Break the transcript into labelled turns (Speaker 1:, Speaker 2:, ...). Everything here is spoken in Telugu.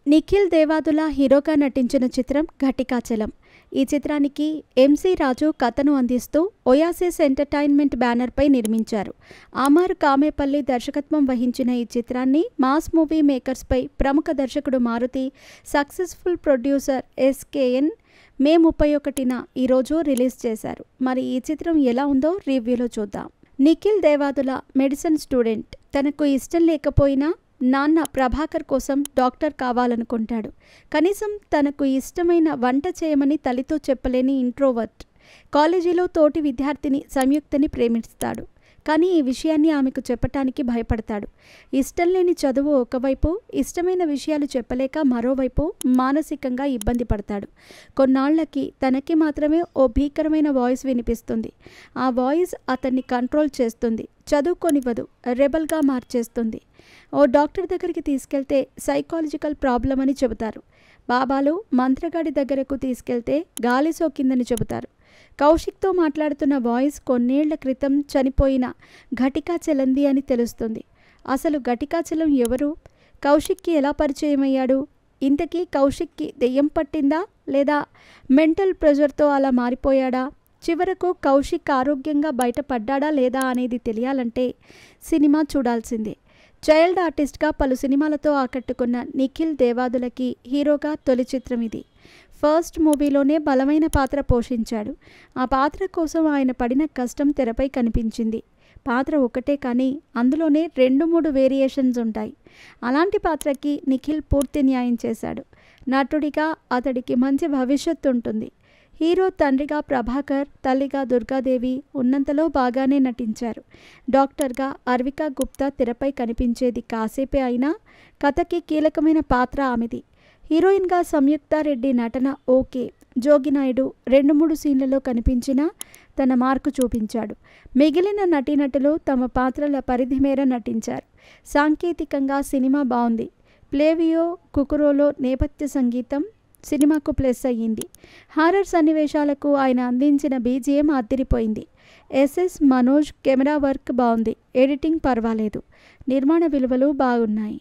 Speaker 1: నిఖిల్ దేవాదుల హీరోగా నటించిన చిత్రం ఘటికాచలం. ఈ చిత్రానికి ఎంసీ రాజు కథను అందిస్తూ ఒయాసిస్ ఎంటర్టైన్మెంట్ బ్యానర్పై నిర్మించారు. అమర్ కామేపల్లి దర్శకత్వం వహించిన ఈ చిత్రాన్ని మాస్ మూవీ మేకర్స్పై ప్రముఖ దర్శకుడు మారుతి, సక్సెస్ఫుల్ ప్రొడ్యూసర్ ఎస్కేఎన్ మే 31న ఈరోజు రిలీజ్ చేశారు. మరి ఈ చిత్రం ఎలా ఉందో రివ్యూలో చూద్దాం. Nikhil Devadula medicine student. తనకు ఇష్టం లేకపోయినా నాన్న ప్రభాకర్ కోసం డాక్టర్ కావాలనుకుంటాడు. కనీసం తనకు ఇష్టమైన వంట చేయమని తల్లితో చెప్పలేని ఇంట్రోవర్ట్. కాలేజీలో తోటి విద్యార్థిని సంయుక్తని ప్రేమిస్తాడు. కానీ ఈ విషయాన్ని ఆమెకు చెప్పటానికి భయపడతాడు. ఇష్టం లేని చదువు ఒకవైపు, ఇష్టమైన విషయాలు చెప్పలేక మరోవైపు మానసికంగా ఇబ్బంది పడతాడు. కొన్నాళ్లకి తనకి మాత్రమే ఓ భీకరమైన వాయిస్ వినిపిస్తుంది. ఆ వాయిస్ అతన్ని కంట్రోల్ చేస్తుంది, చదువుకొనివ్వదు, రెబల్గా మార్చేస్తుంది. ఓ డాక్టర్ దగ్గరికి తీసుకెళ్తే సైకాలజికల్ ప్రాబ్లం అని చెబుతారు. బాబాలు మంత్రగాడి దగ్గరకు తీసుకెళ్తే గాలి సోకిందని చెబుతారు. కౌశిక్తో మాట్లాడుతున్న వాయిస్ కొన్నేళ్ల క్రితం చనిపోయిన ఘటికాచలంది అని తెలుస్తుంది. అసలు ఘటికాచలం ఎవరు? కౌశిక్కి ఎలా పరిచయమయ్యాడు? ఇంతకీ కౌశిక్కి దెయ్యం పట్టిందా లేదా మెంటల్ ప్రెషర్తో అలా మారిపోయాడా? చివరకు కౌశిక్ ఆరోగ్యంగా బయటపడ్డాడా లేదా అనేది తెలియాలంటే సినిమా చూడాల్సిందే. చైల్డ్ ఆర్టిస్ట్గా పలు సినిమాలతో ఆకట్టుకున్న నిఖిల్ దేవాదులకి హీరోగా తొలి చిత్రం ఇది. ఫస్ట్ మూవీలోనే బలమైన పాత్ర పోషించాడు. ఆ పాత్ర కోసం ఆయన పడిన కష్టం తెరపై కనిపించింది. పాత్ర ఒకటే కానీ అందులోనే 2-3 వేరియేషన్స్ ఉంటాయి. అలాంటి పాత్రకి నిఖిల్ పూర్తి న్యాయం చేశాడు. నటుడిగా అతడికి మంచి భవిష్యత్తు ఉంటుంది. హీరో తండ్రిగా ప్రభాకర్, తల్లిగా దుర్గాదేవి ఉన్నంతలో బాగానే నటించారు. డాక్టర్గా అర్వికా గుప్తా తెరపై కనిపించేది కాసేపే అయినా కథకి కీలకమైన పాత్ర ఆమెది. హీరోయిన్గా సంయుక్తారెడ్డి నటన ఓకే. జోగినాయుడు 2-3 సీన్లలో కనిపించినా తన మార్కు చూపించాడు. మిగిలిన నటీనటులు తమ పాత్రల పరిధి మేర నటించారు. సాంకేతికంగా సినిమా బాగుంది. ప్లేవియో కుకురోలో నేపథ్య సంగీతం సినిమాకు ప్లస్ అయ్యింది. హారర్ సన్నివేశాలకు ఆయన అందించిన బీజిఎం అదిరిపోయింది. ఎస్ఎస్ మనోజ్ కెమెరా వర్క్ బాగుంది. ఎడిటింగ్ పర్వాలేదు. నిర్మాణ విలువలు బాగున్నాయి.